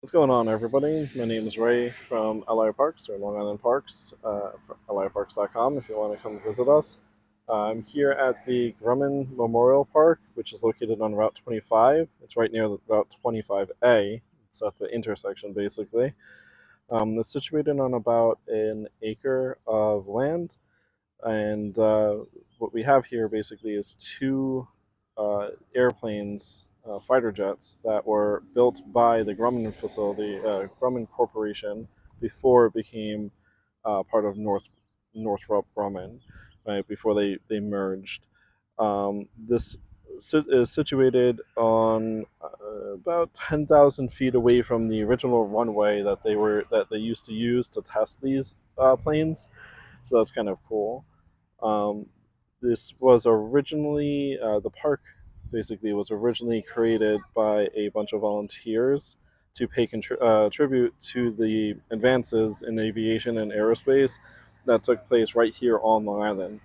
What's going on, everybody? My name is Ray from LI Parks, or Long Island Parks, for liparks.com if you want to come visit us. I'm here at the Grumman Memorial Park, which is located on Route 25. It's right near the Route 25A. It's at the intersection, basically. It's situated on about an acre of land, and what we have here basically is two airplanes, fighter jets that were built by the Grumman facility, Grumman Corporation, before it became part of Northrop Grumman, right before they merged. This is situated on about 10,000 feet away from the original runway that they used to use to test these planes. So that's kind of cool. Um, this was originally the park basically was originally created by a bunch of volunteers to pay tribute to the advances in aviation and aerospace that took place right here on Long Island.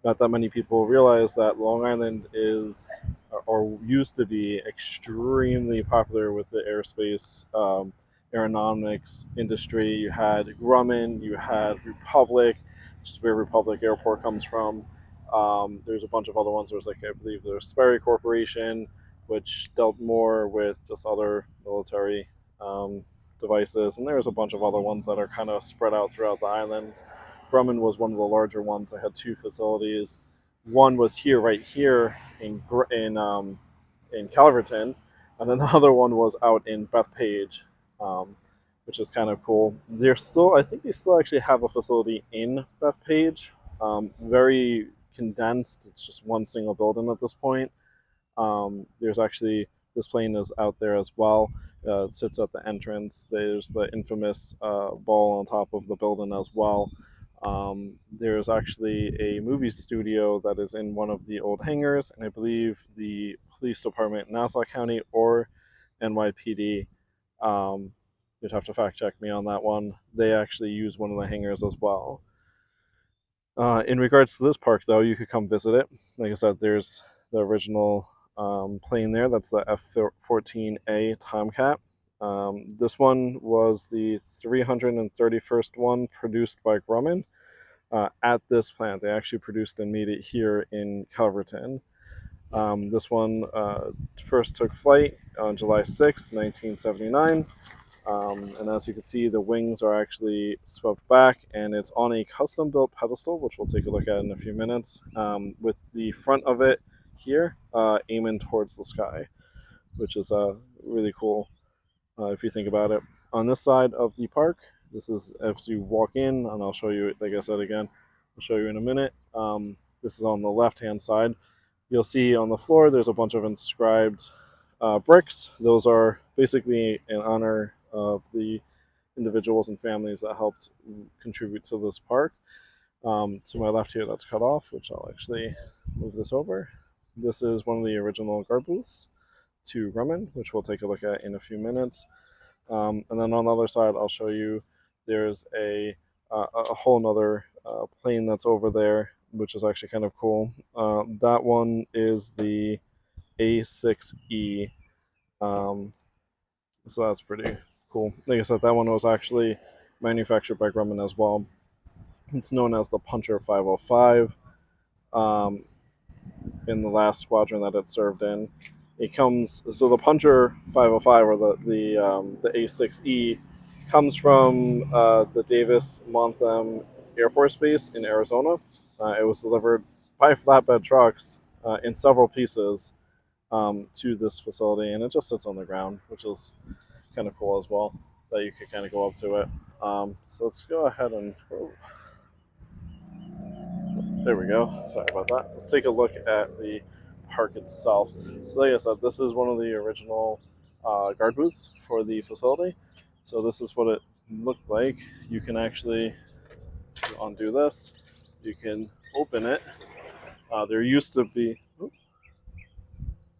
Not that many people realize that Long Island is or used to be extremely popular with the aerospace aeronautics industry. You had Grumman, you had Republic, which is where Republic Airport comes from. There's a bunch of other ones. There's I believe there's Sperry Corporation, which dealt more with just other military um, devices, and there's a bunch of other ones that are kind of spread out throughout the island. Grumman was one of the larger ones. They had two facilities. One was right here in Calverton, and then the other one was out in Bethpage, um, which is kind of cool. I think they still actually have a facility in Bethpage. Very condensed. It's just one single building at this point. There's actually this plane is out there as well. It sits at the entrance. There's the infamous ball on top of the building as well. There's actually a movie studio that is in one of the old hangars, and I believe the police department in Nassau County or NYPD. Um, you'd have to fact check me on that one. They actually use one of the hangars as well. In regards to this park, though, you could come visit it. Like I said, there's the original plane there. That's the F-14A Tomcat. This one was the 331st one produced by Grumman at this plant. They actually produced and made it here in Calverton. This one first took flight on July 6th, 1979. And as you can see, the wings are actually swept back, and it's on a custom built pedestal, which we'll take a look at in a few minutes, with the front of it here aiming towards the sky, which is really cool if you think about it. On this side of the park, this is as you walk in, and I'll show you, like I said again, I'll show you in a minute. This is on the left hand side. You'll see on the floor there's a bunch of inscribed bricks. Those are basically in honor of the individuals and families that helped contribute to this park. To my left here, that's cut off, which I'll actually move this over. This is one of the original guard booths to Grumman, which we'll take a look at in a few minutes. And then on the other side, I'll show you there's a whole nother plane that's over there, which is actually kind of cool. That one is the A6E. Um, so that's pretty cool. Like I said, that one was actually manufactured by Grumman as well. It's known as the Puncher 505 um, in the last squadron that it served in. It comes so the Puncher 505 or the A6E comes from the Davis Monthan Air Force Base in Arizona. It was delivered by flatbed trucks in several pieces to this facility, and it just sits on the ground, which is kind of cool as well. That you could kind of go up to it. So let's go ahead and there we go. Sorry about that. Let's take a look at the park itself. So, like I said, this is one of the original guard booths for the facility. So, this is what it looked like. You can actually undo this, you can open it. There used to be, I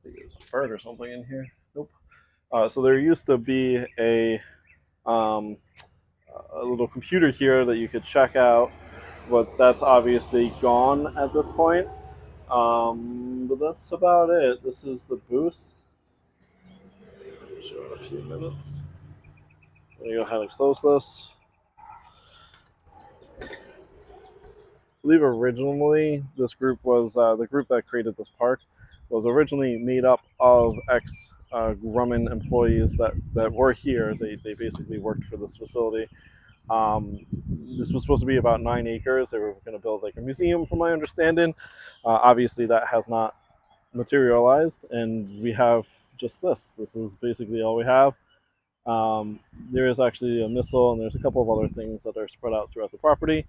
think there's a bird or something in here. Nope. So, there used to be um, a little computer here that you could check out, but that's obviously gone at this point. But that's about it. This is the booth. Show in a few minutes. I'm going to go ahead and close this. I believe originally this group was the group that created this park was originally made up of ex Grumman employees that were here. They basically worked for this facility. This was supposed to be about 9 acres. They were going to build like a museum, from my understanding. Obviously, that has not materialized, and we have just this. This is basically all we have. There is actually a missile, and there's a couple of other things that are spread out throughout the property.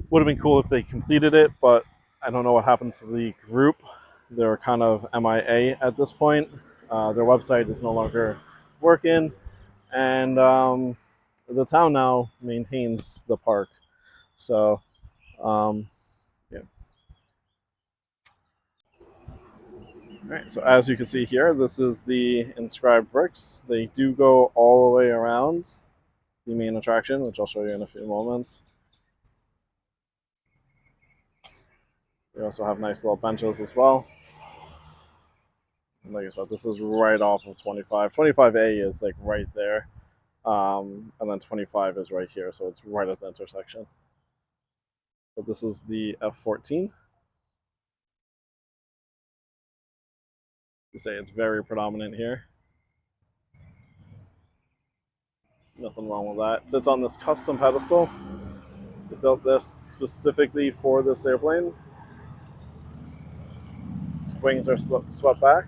Would have been cool if they completed it, but I don't know what happened to the group. They're kind of MIA at this point. Their website is no longer working, and the town now maintains the park. So, yeah. All right. So as you can see here, this is the inscribed bricks. They do go all the way around the main attraction, which I'll show you in a few moments. We also have nice little benches as well. And like I said, this is right off of 25. 25A is like right there. And then 25 is right here, so it's right at the intersection. But this is the F-14. You say it's very predominant here. Nothing wrong with that. It sits on this custom pedestal. They built this specifically for this airplane. Its wings are swept back.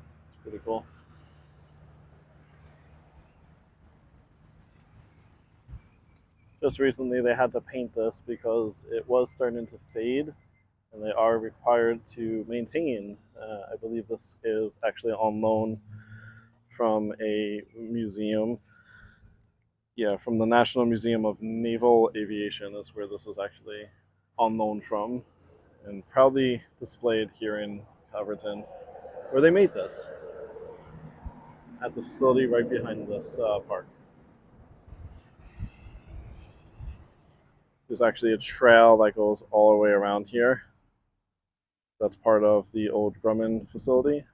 It's pretty cool. Just recently they had to paint this because it was starting to fade, and they are required to maintain. I believe this is actually on loan from a museum. Yeah, from the National Museum of Naval Aviation is where this is actually on loan from, and proudly displayed here in Calverton, where they made this at the facility right behind this park. There's actually a trail that goes all the way around here. That's part of the old Grumman facility.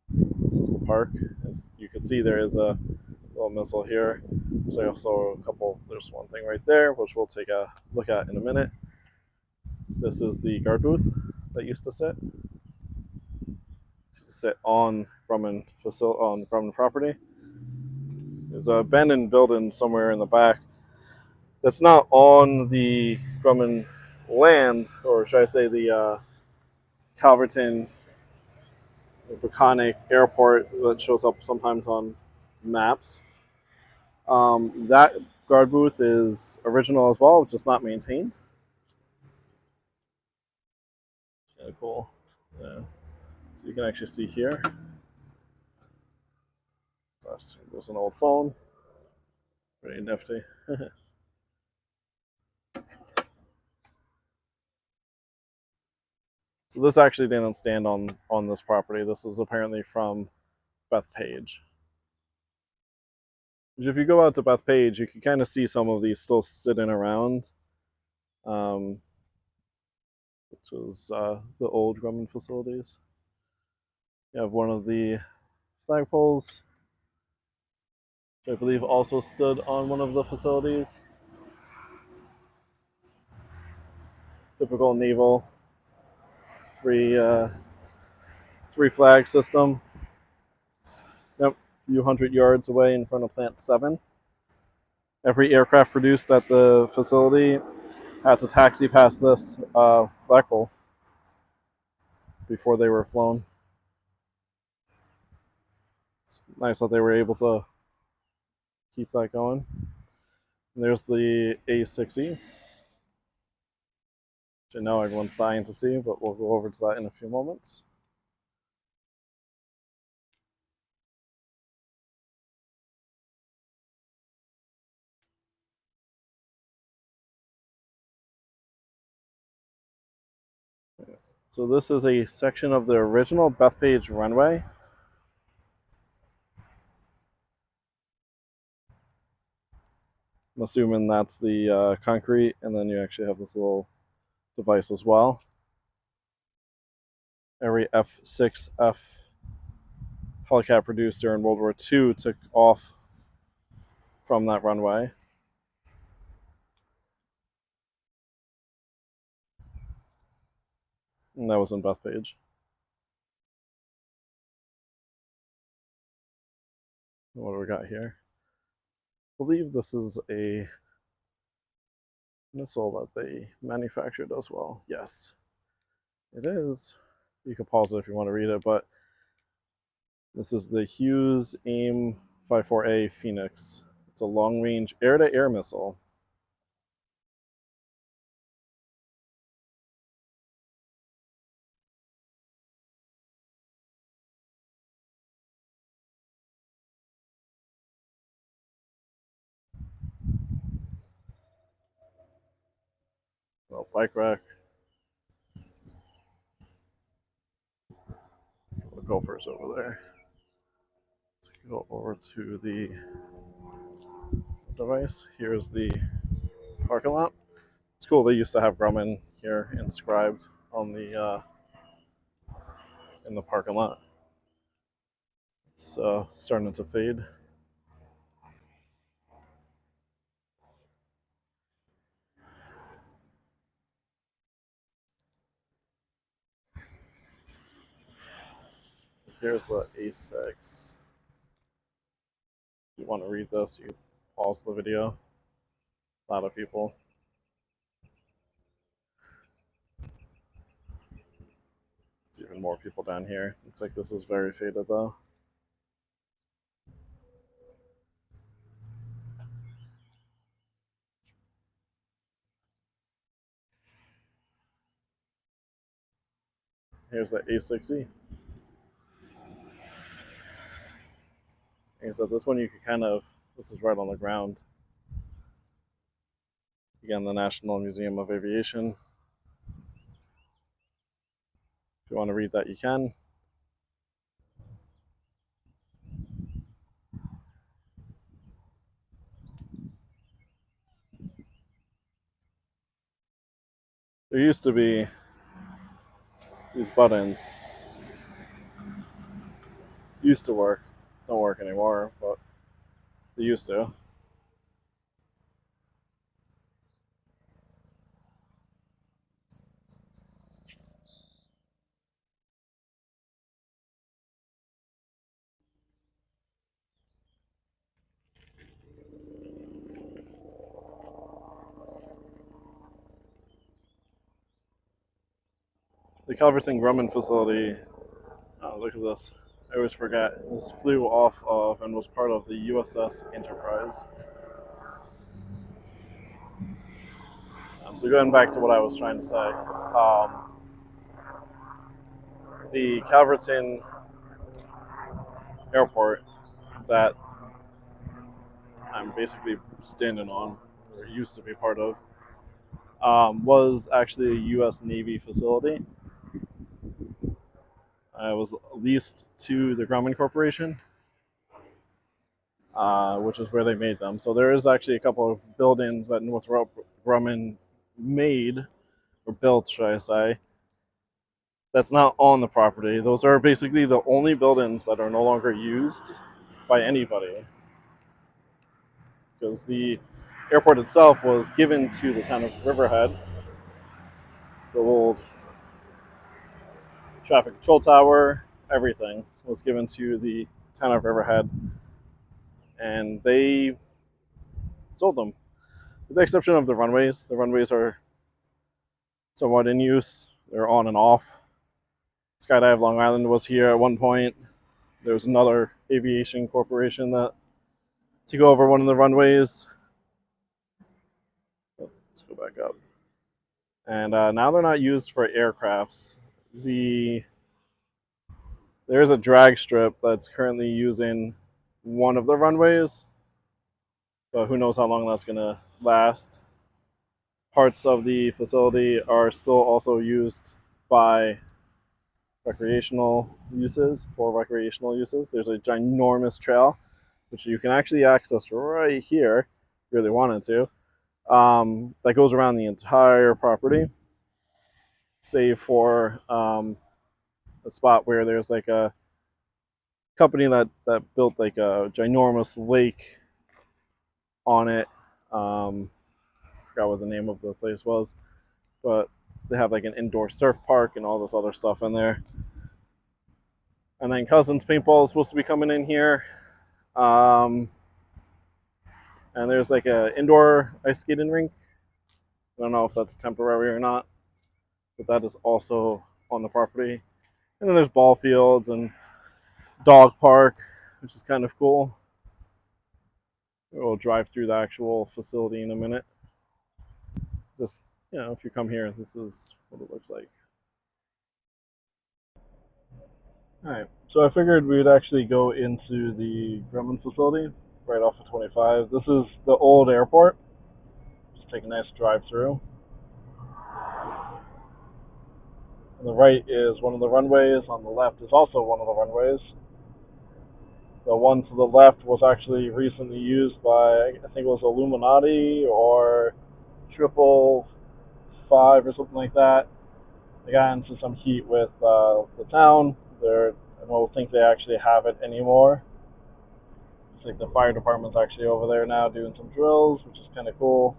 This is the park. As you can see, there is a little missile here. There's also a couple, there's one thing right there, which we'll take a look at in a minute. This is the guard booth that used to sit. On Grumman on Grumman property. There's a abandoned building somewhere in the back that's not on the Grumman land, or should I say the Calverton Grumman Airport that shows up sometimes on maps. That guard booth is original as well, just not maintained. Kind of cool. Yeah. So you can actually see here. There's an old phone. Pretty nifty. So this actually didn't stand on this property. This is apparently from Bethpage. If you go out to Bethpage, you can kind of see some of these still sitting around, which is the old Grumman facilities. You have one of the flagpoles, which I believe also stood on one of the facilities. Typical naval three flag system. Yep, a few hundred yards away in front of Plant 7. Every aircraft produced at the facility had to taxi past this flagpole before they were flown. It's nice that they were able to keep that going. And there's the A60, which I know everyone's dying to see, but we'll go over to that in a few moments. So this is a section of the original Bethpage runway. I'm assuming that's the concrete, and then you actually have this little device as well. Every F-6F Hellcat produced during World War II took off from that runway. And that was in Bethpage. What do we got here? I believe this is a missile that they manufactured as well. Yes, it is. You can pause it if you want to read it, but this is the Hughes AIM 54A Phoenix. It's a long-range air-to-air missile. Well, bike rack. The Gophers over there. Let's go over to the device. Here's the parking lot. It's cool. They used to have Grumman here inscribed on the in the parking lot. It's starting to fade. Here's the A6. If you want to read this, you pause the video. A lot of people. There's even more people down here. Looks like this is very faded though. Here's the A6E. Like I said, this one you could kind of, this is right on the ground. Again, the National Museum of Aviation. If you want to read that, you can. There used to be these buttons. Used to work. Don't work anymore, but they used to. The Calverton Grumman facility, oh, look at this. I always forget. This flew off of and was part of the USS Enterprise. So going back to what I was trying to say, the Calverton Airport that I'm basically standing on, or used to be part of, was actually a U.S. Navy facility. It was leased to the Grumman Corporation, which is where they made them. So there is actually a couple of buildings that Northrop Grumman made, or built, should I say, that's not on the property. Those are basically the only buildings that are no longer used by anybody, because the airport itself was given to the town of Riverhead. The old traffic control tower, everything was given to the town of Riverhead, and they sold them. With the exception of the runways. The runways are somewhat in use. They're on and off. Skydive Long Island was here at one point. There was another aviation corporation that took over one of the runways. Let's go back up. And now they're not used for aircrafts. There's a drag strip that's currently using one of the runways, but who knows how long that's going to last. Parts of the facility are still also used by recreational uses, for recreational uses. There's a ginormous trail, which you can actually access right here, if you really wanted to, that goes around the entire property. save for a spot where there's like a company that built like a ginormous lake on it. I forgot what the name of the place was, but they have like an indoor surf park and all this other stuff in there. And then Cousins Paintball is supposed to be coming in here. Um, and there's like a indoor ice skating rink. I don't know if that's temporary or not, but that is also on the property. And then there's ball fields and dog park, which is kind of cool. We'll drive through the actual facility in a minute. Just, if you come here, this is what it looks like. All right, so I figured we'd actually go into the Grumman facility right off of 25. This is the old airport. Just take a nice drive through. On the right is one of the runways. On the left is also one of the runways. The one to the left was actually recently used by, I think it was Illuminati or Triple Five or something like that. They got into some heat with the town. I don't think they actually have it anymore. It's like the fire department's actually over there now doing some drills, which is kind of cool.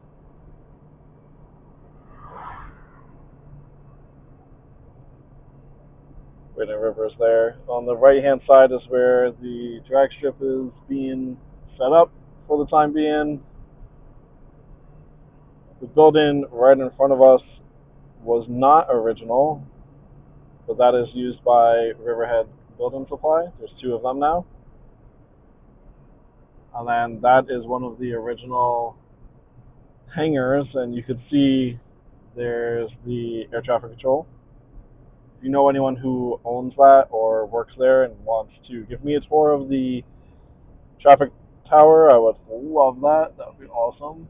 Rainy River's there. On the right hand side is where the drag strip is being set up for the time being. The building right in front of us was not original, but that is used by Riverhead Building Supply. There's two of them now. And then that is one of the original hangars, and you could see there's the air traffic control. If you know anyone who owns that or works there and wants to give me a tour of the traffic tower, I would love that. That would be awesome.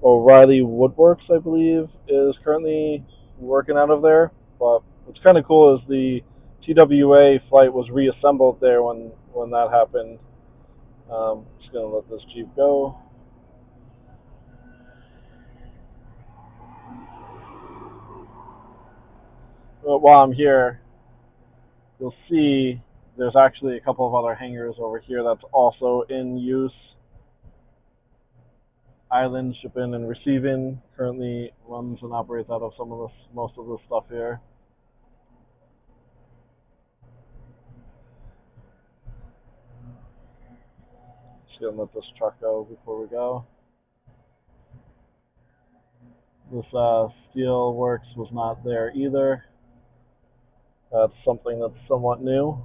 O'Reilly Woodworks, I believe, is currently working out of there. But what's kind of cool is the TWA flight was reassembled there when that happened. Just gonna let this Jeep go. But while I'm here, you'll see there's actually a couple of other hangars over here that's also in use. Island Shipping and Receiving currently runs and operates out of most of this stuff here. Just gonna let this truck go before we go. This steel works was not there either. That's something that's somewhat new.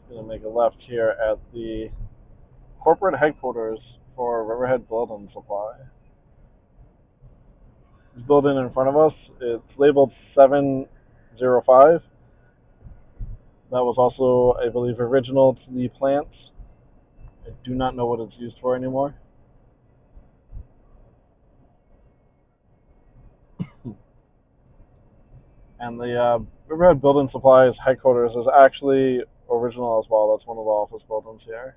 Gonna make a left here at the corporate headquarters for Riverhead Building Supply. This building in front of us, it's labeled 705. That was also, I believe, original to the plants. I do not know what it's used for anymore. And the Riverhead Building Supplies headquarters is actually original as well. That's one of the office buildings here.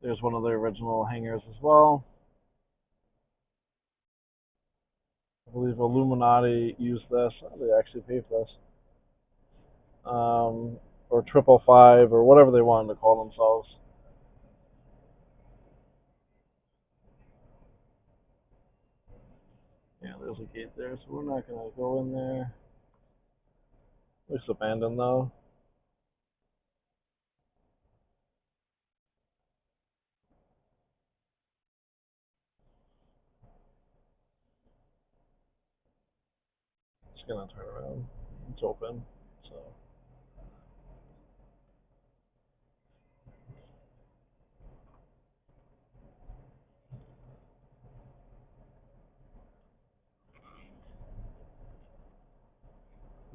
There's one of the original hangars as well. I believe Illuminati used this. Oh, they actually paid this. Or Triple Five, or whatever they wanted to call themselves. Yeah, there's a gate there, so we're not going to go in there. Looks abandoned though. Just going to turn around. It's open, so.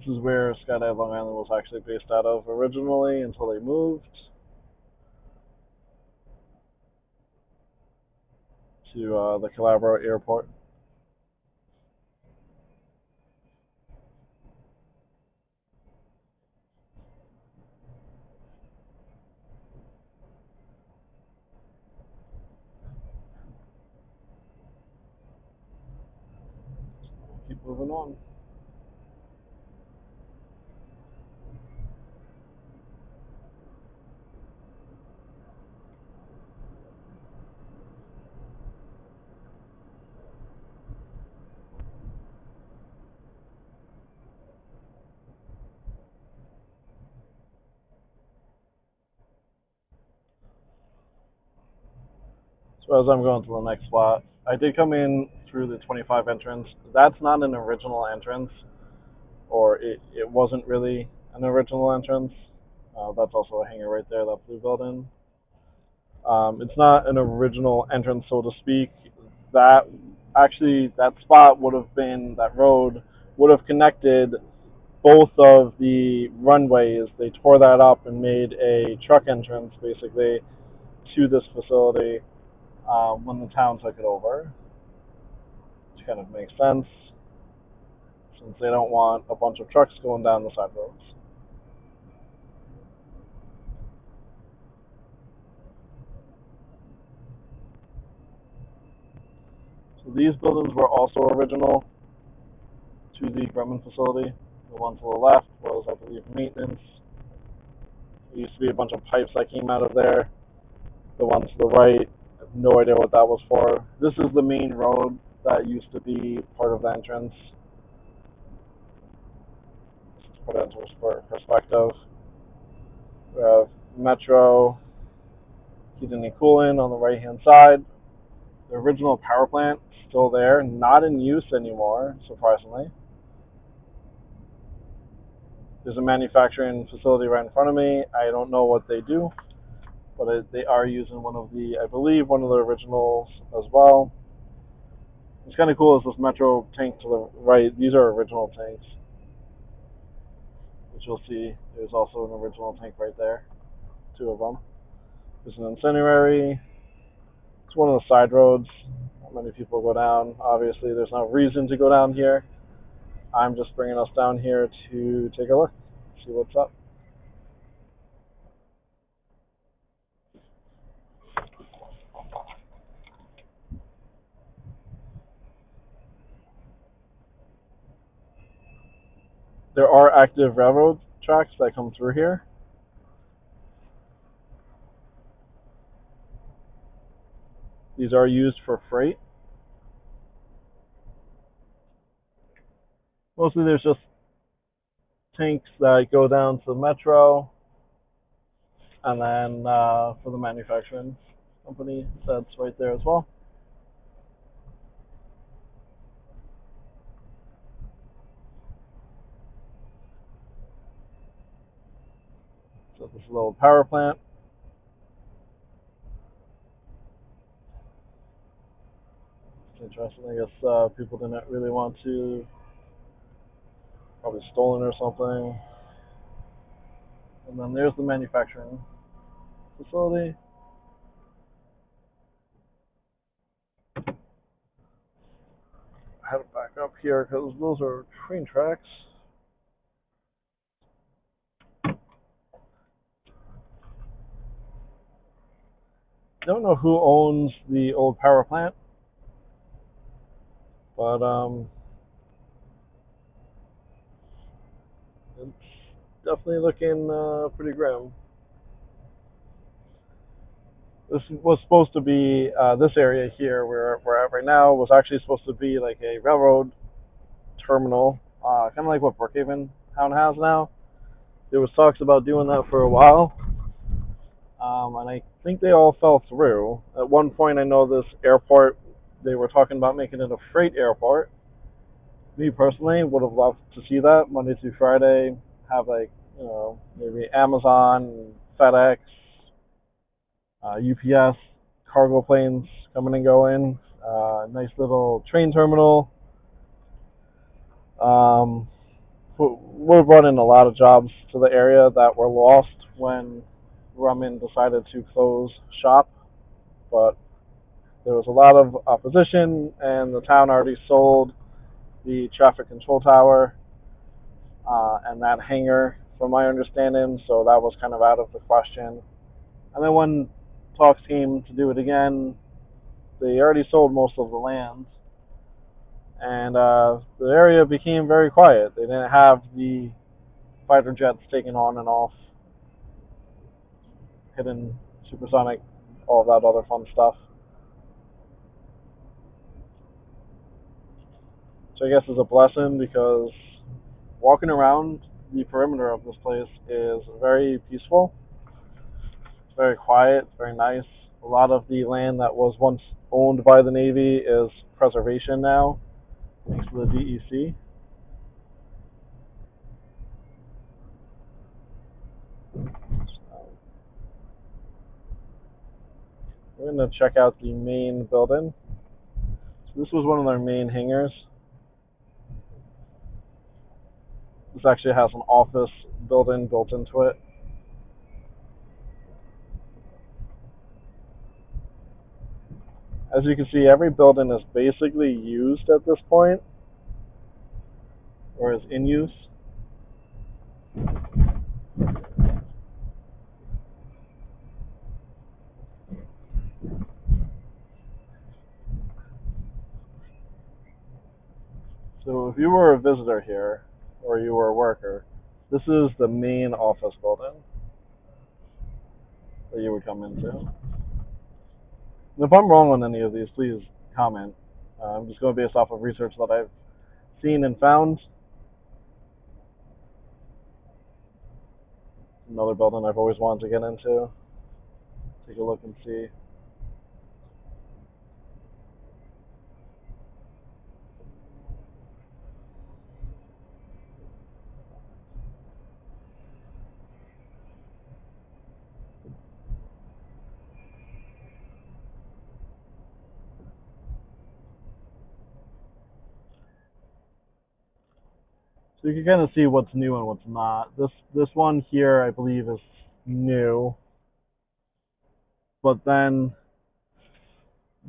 This is where Skydive Long Island was actually based out of originally until they moved to the Calverton Airport. Keep moving on. So as I'm going to the next spot, I did come in through the 25 entrance. That's not an original entrance, or it wasn't really an original entrance. That's also a hangar right there, that blue building. It's not an original entrance, so to speak. That actually, that spot would have been, that road would have connected both of the runways. They tore that up and made a truck entrance, basically, to this facility when the town took it over, which kind of makes sense since they don't want a bunch of trucks going down the side roads. So these buildings were also original to the Grumman facility. The one to the left was, I believe, maintenance. There used to be a bunch of pipes that came out of there. The one to the right, I have no idea what that was for. This is the main road that used to be part of the entrance. Just to put it into perspective. We have Metro, heating and cooling on the right hand side. The original power plant still there, not in use anymore, surprisingly. There's a manufacturing facility right in front of me. I don't know what they do, but they are using one of the, I believe, one of the originals as well. It's kind of cool is this Metro tank to the right. These are original tanks, which you'll see. There's also an original tank right there, two of them. There's an incendiary. It's one of the side roads. Not many people go down. Obviously, there's no reason to go down here. I'm just bringing us down here to take a look, see what's up. There are active railroad tracks that come through here. These are used for freight. Mostly there's just tanks that go down to the metro, and then for the manufacturing company, that's right there as well. So this is a little power plant. It's interesting. I guess people didn't really want to, probably stolen or something. And then there's the manufacturing facility. I had to back up here because those are train tracks. I don't know who owns the old power plant, but it's definitely looking pretty grim. This was supposed to be this area here where we're at right now was actually supposed to be like a railroad terminal, kind of like what Brookhaven Town has now. There was talks about doing that for a while, and I think they all fell through. At one point, I know this airport, they were talking about making it a freight airport. Me personally would have loved to see that Monday through Friday, have like, maybe Amazon, FedEx, UPS, cargo planes coming and going. Nice little train terminal. would have brought in a lot of jobs to the area that were lost when Grumman decided to close shop. But there was a lot of opposition, and the town already sold the traffic control tower and that hangar, from my understanding, so that was kind of out of the question. And then when talks came to do it again, they already sold most of the land, and the area became very quiet. They didn't have the fighter jets taking on and off, hidden supersonic, all of that other fun stuff. So I guess it's a blessing because walking around the perimeter of this place is very peaceful. It's very quiet, very nice. A lot of the land that was once owned by the Navy is preservation now, thanks to the DEC. We're going to check out the main building. So this was one of their main hangars. This actually has an office building built into it. As you can see, every building is basically used at this point, or is in use. So if you were a visitor here, or you were a worker, this is the main office building that you would come into. And if I'm wrong on any of these, please comment. I'm just going based off of research that I've seen and found. Another building I've always wanted to get into. Take a look and see. So you can kind of see what's new and what's not. This one here, I believe, is new. But then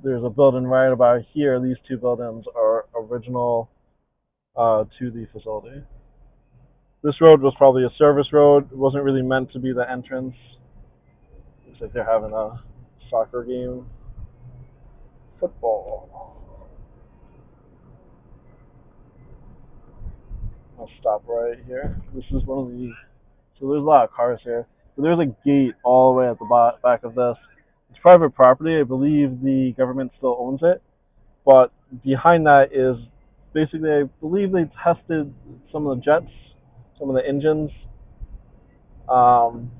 there's a building right about here. These two buildings are original to the facility. This road was probably a service road. It wasn't really meant to be the entrance. Looks like they're having a soccer game. Football. I'll stop right here. This is one of the. So there's a lot of cars here. So there's a gate all the way at the back of this. It's private property. I believe the government still owns it. But behind that is basically, I believe they tested some of the jets, some of the engines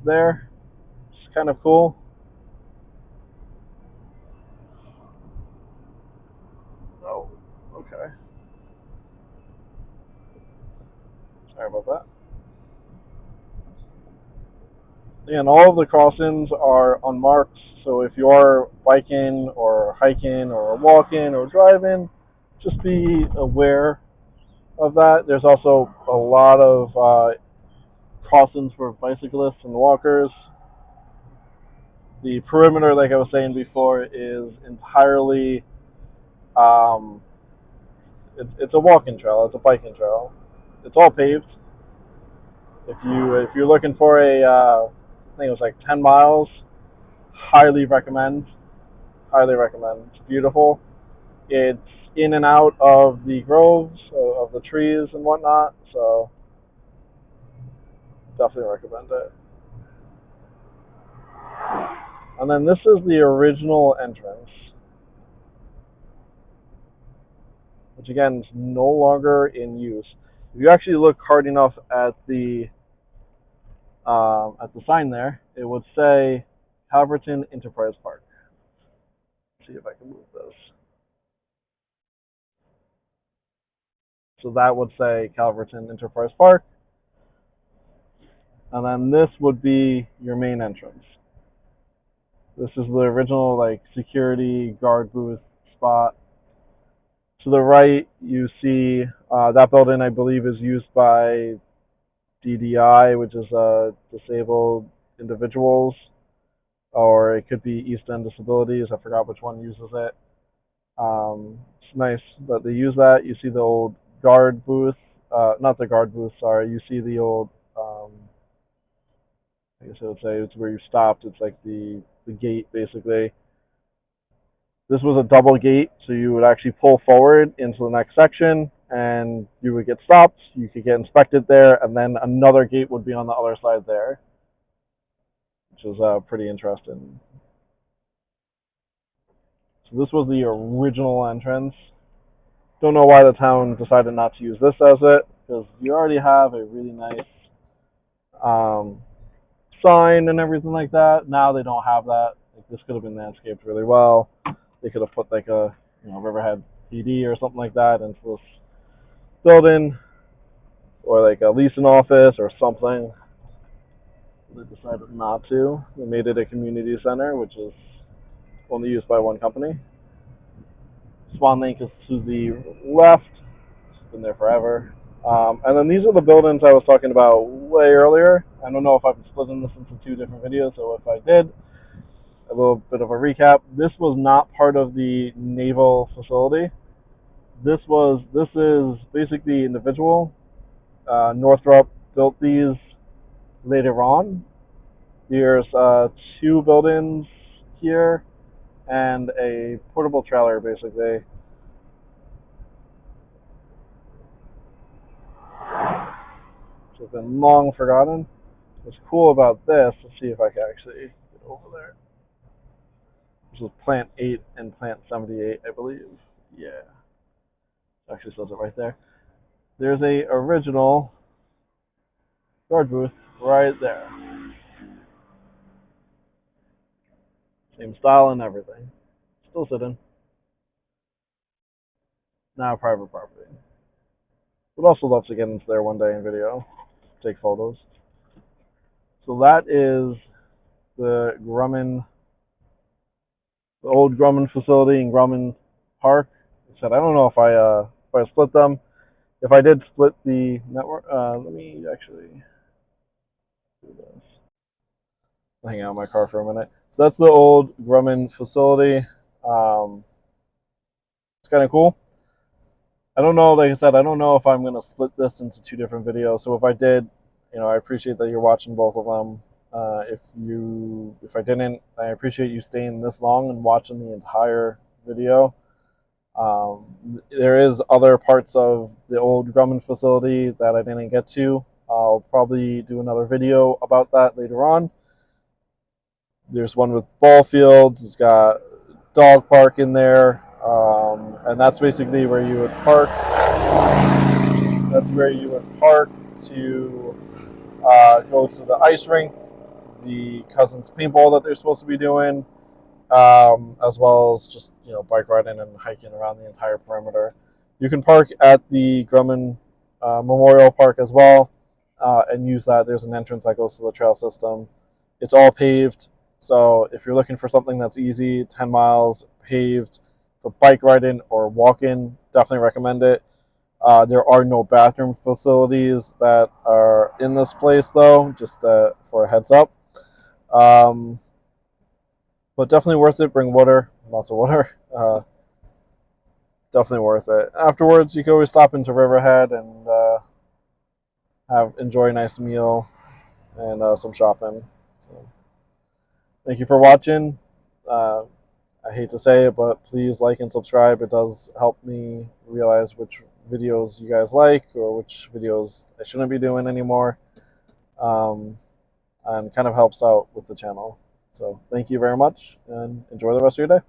there. It's kind of cool. Oh, okay. Sorry about that. And all of the crossings are unmarked, so if you are biking or hiking or walking or driving, just be aware of that. There's also a lot of crossings for bicyclists and walkers. The perimeter, like I was saying before, is entirely um, it's a walking trail. It's a biking trail. It's all paved. If you're looking for a I think it was like 10 miles, highly recommend. Highly recommend. It's beautiful. It's in and out of the groves of the trees and whatnot. So definitely recommend it. And then this is the original entrance, which again is no longer in use. If you actually look hard enough at the sign there, it would say Calverton Enterprise Park. Let's see if I can move this. So that would say Calverton Enterprise Park. And then this would be your main entrance. This is the original like security guard booth spot. To the right, you see That building, I believe, is used by DDI, which is disabled individuals, or it could be East End Disabilities. I forgot which one uses it. It's nice that they use that. You see the old guard booth, not the guard booth, sorry. You see the old, I guess I would say it's where you stopped. It's like the gate, basically. This was a double gate, so you would actually pull forward into the next section, and you would get stopped. You could get inspected there, and then another gate would be on the other side there, which was pretty interesting. So this was the original entrance. Don't know why the town decided not to use this as it, because you already have a really nice um, sign and everything like that. Now they don't have that. Like, this could have been landscaped really well. They could have put like a Riverhead PD or something like that into this building, or like a leasing office or something. They decided not to. They made it a community center, which is only used by one company. Swan Lake is to the left. It's been there forever. And then these are the buildings I was talking about way earlier. I don't know if I'm splitting this into two different videos, so if I did, a little bit of a recap. This was not part of the naval facility. This is basically individual. Northrop built these later on. There's two buildings here and a portable trailer, basically. It's been long forgotten. What's cool about this, let's see if I can actually get over there. This is Plant 8 and Plant 78, I believe. Yeah, it actually says it right there. There's a original guard booth right there. Same style and everything. Still sitting. Now private property. Would also love to get into there one day in video, take photos. So that is the Grumman, the old Grumman facility in Grumman Park. Like I said, I don't know if I split them. If I did split the network, let me actually do this. I'll hang out in my car for a minute. So that's the old Grumman facility. It's kind of cool. I don't know, like I said, I don't know if I'm going to split this into two different videos. So if I did, I appreciate that you're watching both of them. If I didn't, I appreciate you staying this long and watching the entire video. There is other parts of the old Grumman facility that I didn't get to. I'll probably do another video about that later on. There's one with ball fields. It's got dog park in there, and that's basically where you would park. That's where you would park to go to the ice rink, the Cousins paintball that they're supposed to be doing, as well as just bike riding and hiking around the entire perimeter. You can park at the Grumman Memorial Park as well, and use that. There's an entrance that goes to the trail system. It's all paved, so if you're looking for something that's easy, 10 miles paved for bike riding or walking, definitely recommend it. There are no bathroom facilities that are in this place, though, just for a heads up. But definitely worth it. Bring water, lots of water. Definitely worth it. Afterwards, you can always stop into Riverhead and enjoy a nice meal and some shopping. So, thank you for watching. I hate to say it, but please like and subscribe. It does help me realize which videos you guys like or which videos I shouldn't be doing anymore, and kind of helps out with the channel. So thank you very much and enjoy the rest of your day.